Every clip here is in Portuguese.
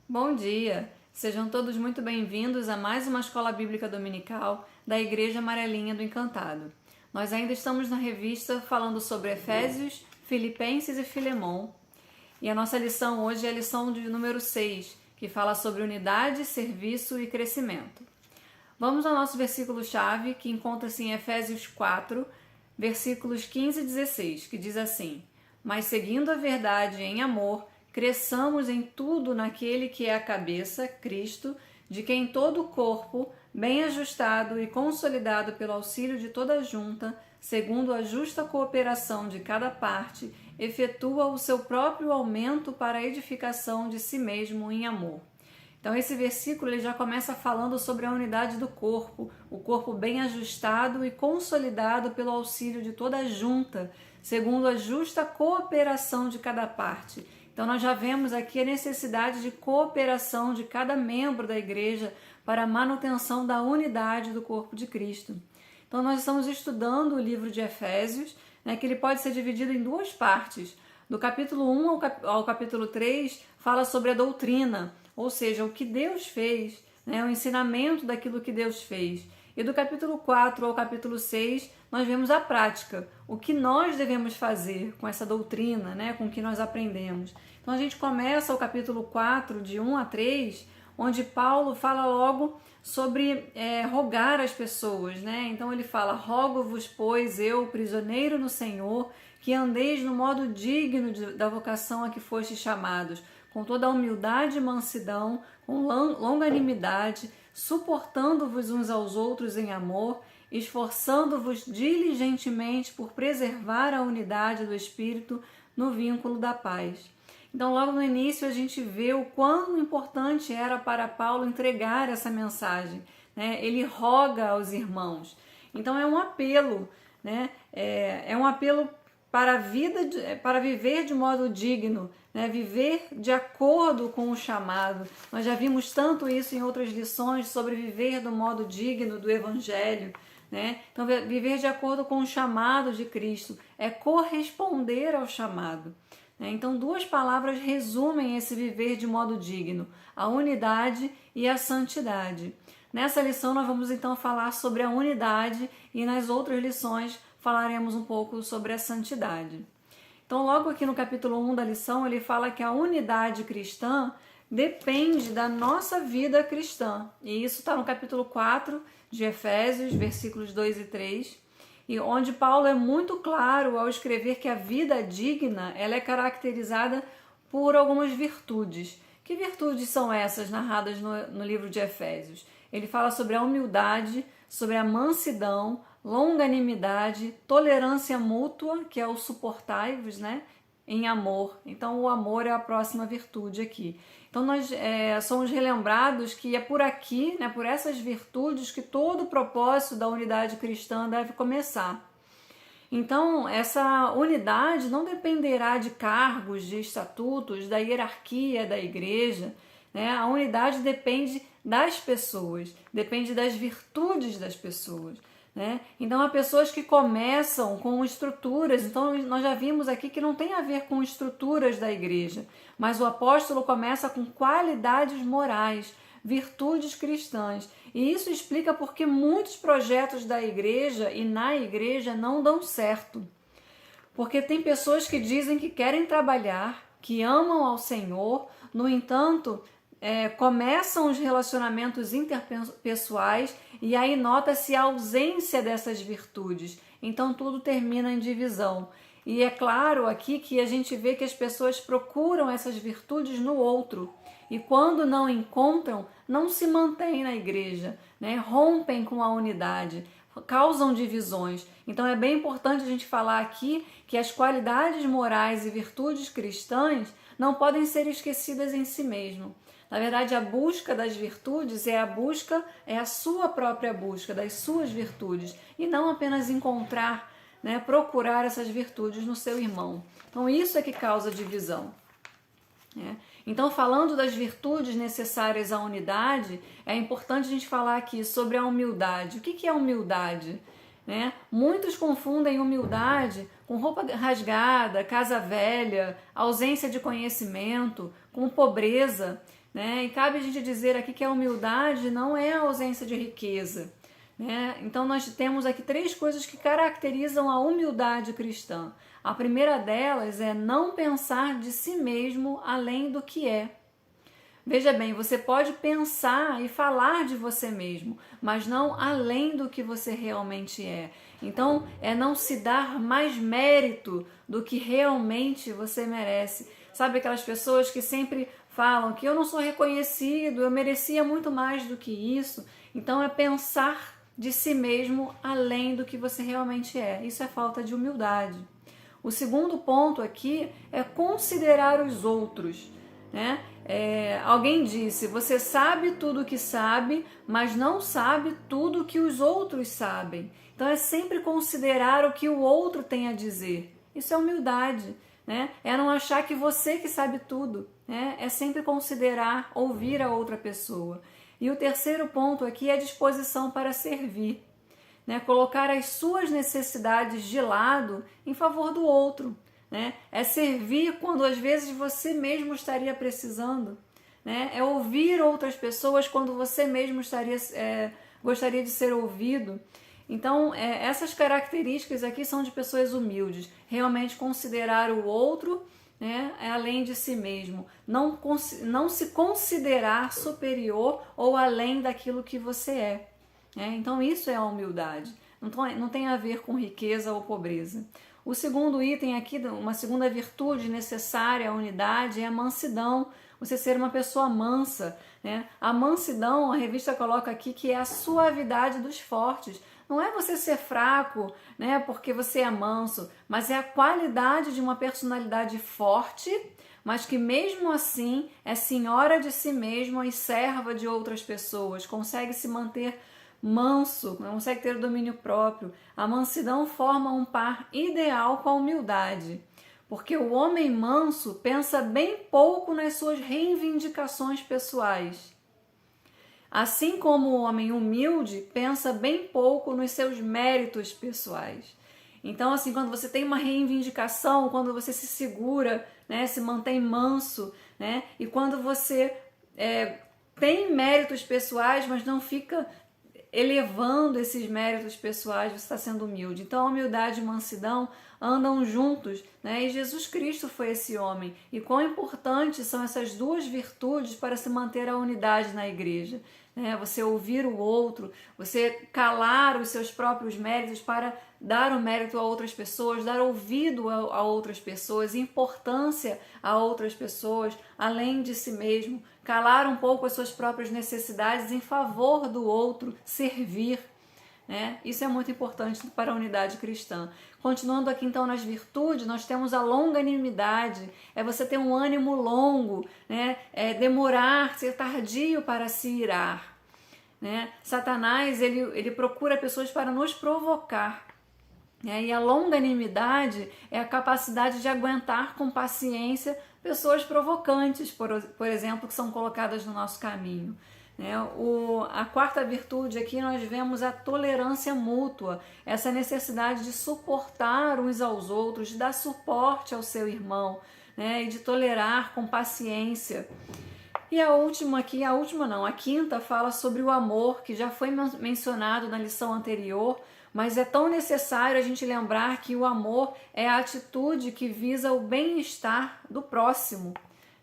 Bom dia! Sejam todos muito bem-vindos a mais uma Escola Bíblica Dominical da Igreja Amarelinha do Encantado. Nós ainda estamos na revista falando sobre Efésios, Filipenses e Filemon. E a nossa lição hoje é a lição de número 6, que fala sobre unidade, serviço e crescimento. Vamos ao nosso versículo-chave, que encontra-se em Efésios 4, versículos 15 e 16, que diz assim: Mas seguindo a verdade em amor, cresçamos em tudo naquele que é a cabeça, Cristo, de quem todo o corpo, bem ajustado e consolidado pelo auxílio de toda a junta, segundo a justa cooperação de cada parte, efetua o seu próprio aumento para a edificação de si mesmo em amor. Então esse versículo ele já começa falando sobre a unidade do corpo, o corpo bem ajustado e consolidado pelo auxílio de toda a junta, segundo a justa cooperação de cada parte. Então nós já vemos aqui a necessidade de cooperação de cada membro da igreja para a manutenção da unidade do corpo de Cristo. Então nós estamos estudando o livro de Efésios, que ele pode ser dividido em duas partes. Do capítulo 1 ao capítulo 3 fala sobre a doutrina, ou seja, o que Deus fez, o ensinamento daquilo que Deus fez. E do capítulo 4 ao capítulo 6, nós vemos a prática, o que nós devemos fazer com essa doutrina, com o que nós aprendemos. Então a gente começa o capítulo 4, de 1 a 3, onde Paulo fala logo sobre rogar às pessoas. Então ele fala: rogo-vos, pois, eu, prisioneiro no Senhor, que andeis no modo digno da vocação a que fostes chamados, com toda a humildade e mansidão, com longanimidade, suportando-vos uns aos outros em amor, esforçando-vos diligentemente por preservar a unidade do Espírito no vínculo da paz. Então, logo no início, a gente vê o quão importante era para Paulo entregar essa mensagem. Ele roga aos irmãos. Então, é um apelo, é um apelo para a vida, para viver de modo digno, viver de acordo com o chamado. Nós já vimos tanto isso em outras lições sobre viver do modo digno do Evangelho. Então, viver de acordo com o chamado de Cristo é corresponder ao chamado. Então, duas palavras resumem esse viver de modo digno: a unidade e a santidade. Nessa lição nós vamos então falar sobre a unidade e nas outras lições falaremos um pouco sobre a santidade. Então, logo aqui no capítulo 1 da lição, ele fala que a unidade cristã depende da nossa vida cristã. E isso está no capítulo 4 de Efésios, versículos 2 e 3. E onde Paulo é muito claro ao escrever que a vida digna ela é caracterizada por algumas virtudes. Que virtudes são essas narradas no livro de Efésios? Ele fala sobre a humildade, sobre a mansidão, longanimidade, tolerância mútua, que é o suportai-vos, em amor. Então o amor é a próxima virtude aqui. Então nós somos relembrados que é por aqui, por essas virtudes, que todo o propósito da unidade cristã deve começar. Então essa unidade não dependerá de cargos, de estatutos, da hierarquia da igreja. A unidade depende das pessoas, depende das virtudes das pessoas. Então há pessoas que começam com estruturas. Então nós já vimos aqui que não tem a ver com estruturas da igreja, mas o apóstolo começa com qualidades morais, virtudes cristãs, e isso explica porque muitos projetos da igreja e na igreja não dão certo, porque tem pessoas que dizem que querem trabalhar, que amam ao Senhor, no entanto começam os relacionamentos interpessoais e aí nota-se a ausência dessas virtudes. Então tudo termina em divisão. E é claro aqui que a gente vê que as pessoas procuram essas virtudes no outro. E quando não encontram, não se mantêm na igreja, rompem com a unidade, causam divisões. Então é bem importante a gente falar aqui que as qualidades morais e virtudes cristãs não podem ser esquecidas em si mesmo. Na verdade, a busca das virtudes é a sua própria busca das suas virtudes, e não apenas encontrar, procurar essas virtudes no seu irmão. Então isso é que causa divisão. Então, falando das virtudes necessárias à unidade, é importante a gente falar aqui sobre a humildade. O que é humildade? Muitos confundem humildade com roupa rasgada, casa velha, ausência de conhecimento, com pobreza. né? E cabe a gente dizer aqui que a humildade não é a ausência de riqueza, né? Então nós temos aqui 3 coisas que caracterizam a humildade cristã. A primeira delas é não pensar de si mesmo além do que é. Veja bem, você pode pensar e falar de você mesmo, mas não além do que você realmente é. Então, é não se dar mais mérito do que realmente você merece. Sabe aquelas pessoas que sempre falam que eu não sou reconhecido, eu merecia muito mais do que isso. Então, é pensar de si mesmo além do que você realmente é. Isso é falta de humildade. O segundo ponto aqui é considerar os outros, né? Alguém disse, você sabe tudo o que sabe, mas não sabe tudo o que os outros sabem. Então é sempre considerar o que o outro tem a dizer. Isso é humildade, né? É não achar que você que sabe tudo, né? É sempre considerar, ouvir a outra pessoa. E o terceiro ponto aqui é a disposição para servir, né? Colocar as suas necessidades de lado em favor do outro. Né? É servir quando às vezes você mesmo estaria precisando, né? É ouvir outras pessoas quando você mesmo gostaria de ser ouvido. Então, essas características aqui são de pessoas humildes, realmente considerar o outro, né, além de si mesmo, não se considerar superior ou além daquilo que você é. Então, isso é a humildade, não tem a ver com riqueza ou pobreza. O segundo item aqui, uma segunda virtude necessária à unidade é a mansidão, você ser uma pessoa mansa, né? A mansidão, a revista coloca aqui que é a suavidade dos fortes. Não é você ser fraco, né, porque você é manso, mas é a qualidade de uma personalidade forte, mas que mesmo assim é senhora de si mesma e serva de outras pessoas, consegue se manter manso, consegue ter domínio próprio. A mansidão forma um par ideal com a humildade, porque o homem manso pensa bem pouco nas suas reivindicações pessoais, assim como o homem humilde pensa bem pouco nos seus méritos pessoais. Então, assim, quando você tem uma reivindicação, quando você se segura, né, se mantém manso, né, e quando você tem méritos pessoais, mas não fica elevando esses méritos pessoais, você está sendo humilde. Então a humildade e mansidão andam juntos, né? E Jesus Cristo foi esse homem. E quão importantes são essas duas virtudes para se manter a unidade na igreja, né? Você ouvir o outro, você calar os seus próprios méritos para dar o mérito a outras pessoas, dar ouvido a outras pessoas, importância a outras pessoas, além de si mesmo, calar um pouco as suas próprias necessidades em favor do outro, servir, né? Isso é muito importante para a unidade cristã. Continuando aqui então nas virtudes, nós temos a longanimidade, é você ter um ânimo longo, né? É demorar, ser tardio para se irar, né? Satanás, ele procura pessoas para nos provocar, né? E a longanimidade é a capacidade de aguentar com paciência pessoas provocantes, por exemplo, que são colocadas no nosso caminho. A quarta virtude aqui nós vemos a tolerância mútua, essa necessidade de suportar uns aos outros, de dar suporte ao seu irmão, né, e de tolerar com paciência. E a quinta fala sobre o amor, que já foi mencionado na lição anterior, mas é tão necessário a gente lembrar que o amor é a atitude que visa o bem-estar do próximo,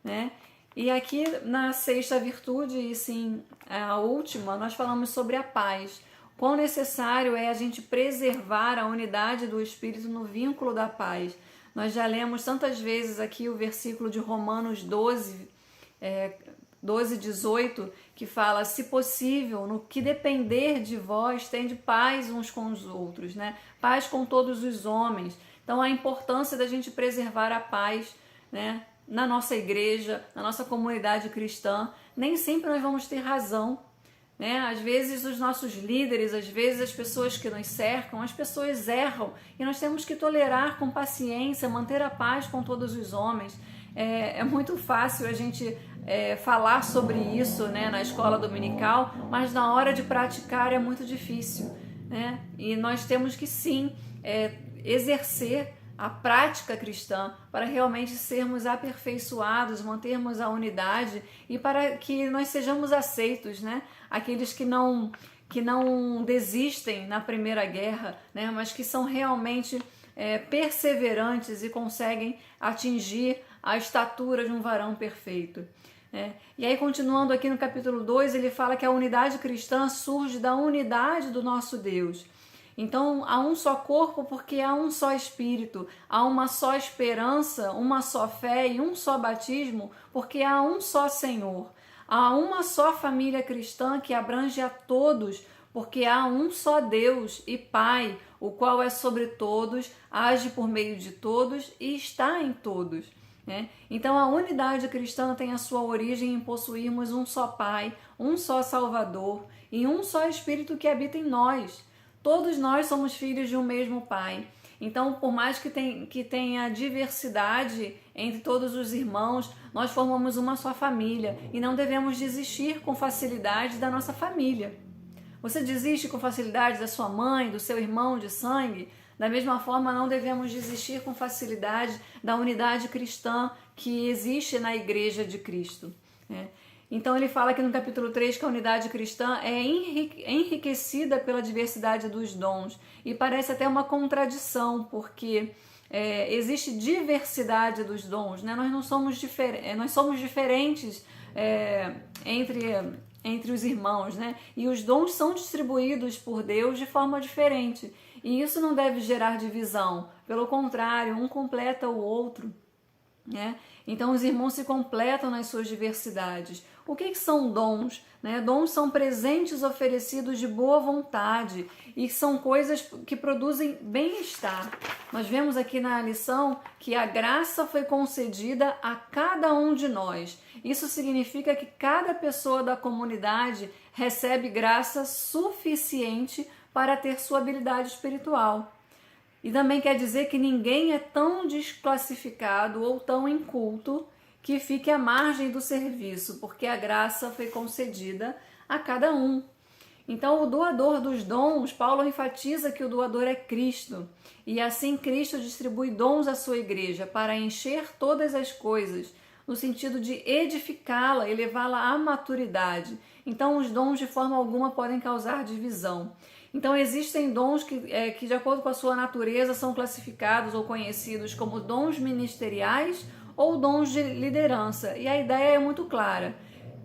né? E aqui na sexta virtude, e sim a última, nós falamos sobre a paz. Quão necessário é a gente preservar a unidade do Espírito no vínculo da paz. Nós já lemos tantas vezes aqui o versículo de Romanos 12:18, que fala, se possível, no que depender de vós, tende paz uns com os outros, né? Paz com todos os homens. Então a importância da gente preservar a paz, né? Na nossa igreja, na nossa comunidade cristã. Nem sempre nós vamos ter razão, né? Às vezes os nossos líderes, às vezes as pessoas que nos cercam, as pessoas erram e nós temos que tolerar com paciência, manter a paz com todos os homens. É muito fácil a gente falar sobre isso, né, na escola dominical, mas na hora de praticar é muito difícil, né? E nós temos que sim exercer a prática cristã, para realmente sermos aperfeiçoados, mantermos a unidade e para que nós sejamos aceitos, né? Aqueles que não desistem na Primeira Guerra, né? Mas que são realmente perseverantes e conseguem atingir a estatura de um varão perfeito. E aí, continuando aqui no capítulo 2, ele fala que a unidade cristã surge da unidade do nosso Deus. Então, há um só corpo porque há um só Espírito, há uma só esperança, uma só fé e um só batismo porque há um só Senhor. Há uma só família cristã que abrange a todos porque há um só Deus e Pai, o qual é sobre todos, age por meio de todos e está em todos. Então a unidade cristã tem a sua origem em possuirmos um só Pai, um só Salvador e um só Espírito que habita em nós. Todos nós somos filhos de um mesmo Pai. Então, por mais que tenha diversidade entre todos os irmãos, nós formamos uma só família e não devemos desistir com facilidade da nossa família. Você desiste com facilidade da sua mãe, do seu irmão de sangue? Da mesma forma, não devemos desistir com facilidade da unidade cristã que existe na Igreja de Cristo. Então ele fala aqui no capítulo 3 que a unidade cristã é enriquecida pela diversidade dos dons. E parece até uma contradição, porque existe diversidade dos dons, né? Nós somos diferentes entre os irmãos, né? E os dons são distribuídos por Deus de forma diferente. E isso não deve gerar divisão. Pelo contrário, um completa o outro. Então os irmãos se completam nas suas diversidades. O que são dons? Dons são presentes oferecidos de boa vontade e são coisas que produzem bem-estar. Nós vemos aqui na lição que a graça foi concedida a cada um de nós. Isso significa que cada pessoa da comunidade recebe graça suficiente para ter sua habilidade espiritual. E também quer dizer que ninguém é tão desclassificado ou tão inculto que fique à margem do serviço, porque a graça foi concedida a cada um. Então, o doador dos dons, Paulo enfatiza que o doador é Cristo. E assim Cristo distribui dons à sua igreja para encher todas as coisas, no sentido de edificá-la e levá-la à maturidade. Então, os dons de forma alguma podem causar divisão. Então existem dons que de acordo com a sua natureza são classificados ou conhecidos como dons ministeriais ou dons de liderança. E a ideia é muito clara.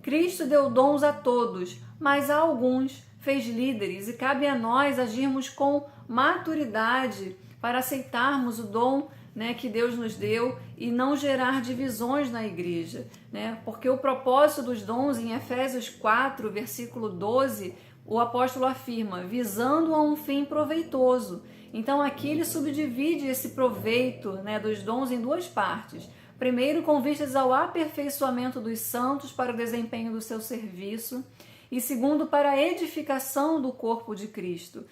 Cristo deu dons a todos, mas a alguns fez líderes e cabe a nós agirmos com maturidade para aceitarmos o dom que Deus nos deu e não gerar divisões na igreja. Porque o propósito dos dons em Efésios 4, versículo 12, o apóstolo afirma, visando a um fim proveitoso. Então aqui ele subdivide esse proveito dos dons em duas partes. Primeiro, com vistas ao aperfeiçoamento dos santos para o desempenho do seu serviço. E segundo, para a edificação do corpo de Cristo.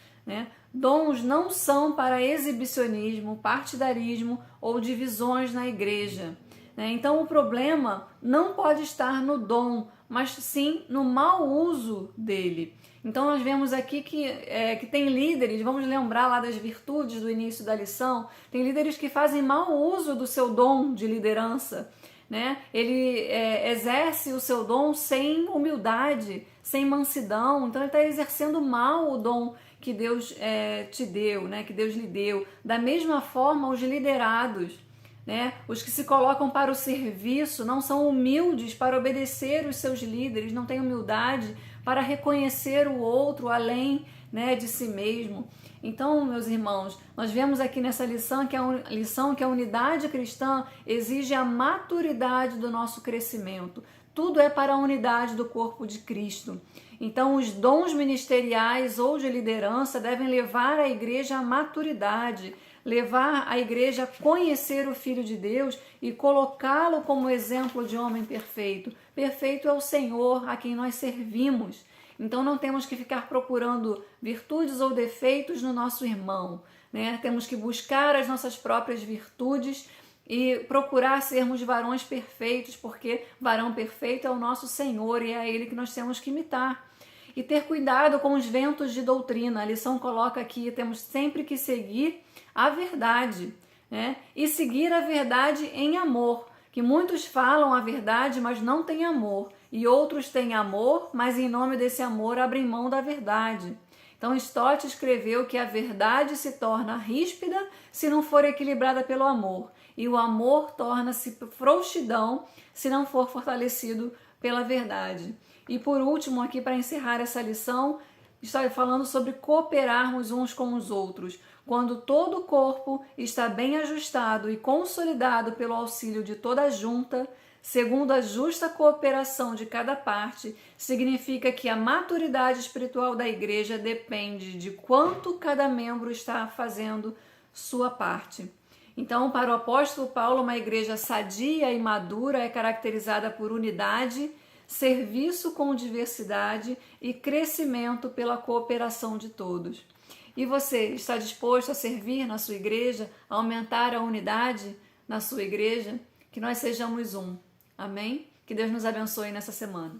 Dons não são para exibicionismo, partidarismo ou divisões na igreja. Então o problema não pode estar no dom, mas sim no mau uso dele. Então nós vemos aqui que tem líderes, vamos lembrar lá das virtudes do início da lição, tem líderes que fazem mau uso do seu dom de liderança. Ele exerce o seu dom sem humildade, sem mansidão, então ele está exercendo mal o dom que Deus te deu, que Deus lhe deu. Da mesma forma, os liderados, os que se colocam para o serviço, não são humildes para obedecer os seus líderes, não têm humildade para reconhecer o outro além de si mesmo. Então, meus irmãos, nós vemos aqui nessa lição que a unidade cristã exige a maturidade do nosso crescimento. Tudo é para a unidade do corpo de Cristo. Então, os dons ministeriais ou de liderança devem levar a igreja à maturidade, levar a igreja a conhecer o Filho de Deus e colocá-lo como exemplo de homem perfeito. Perfeito é o Senhor a quem nós servimos. Então não temos que ficar procurando virtudes ou defeitos no nosso irmão, Temos que buscar as nossas próprias virtudes e procurar sermos varões perfeitos, porque varão perfeito é o nosso Senhor e é a Ele que nós temos que imitar. E ter cuidado com os ventos de doutrina. A lição coloca aqui, temos sempre que seguir a verdade. né? E seguir a verdade em amor, que muitos falam a verdade, mas não têm amor, e outros têm amor, mas em nome desse amor abrem mão da verdade. Então Stott escreveu que a verdade se torna ríspida se não for equilibrada pelo amor, e o amor torna-se frouxidão se não for fortalecido pela verdade. E por último, aqui para encerrar essa lição, está falando sobre cooperarmos uns com os outros. Quando todo o corpo está bem ajustado e consolidado pelo auxílio de toda a junta, segundo a justa cooperação de cada parte, significa que a maturidade espiritual da igreja depende de quanto cada membro está fazendo sua parte. Então, para o apóstolo Paulo, uma igreja sadia e madura é caracterizada por unidade, serviço com diversidade e crescimento pela cooperação de todos. E você está disposto a servir na sua igreja, a aumentar a unidade na sua igreja? Que nós sejamos um. Amém? Que Deus nos abençoe nessa semana.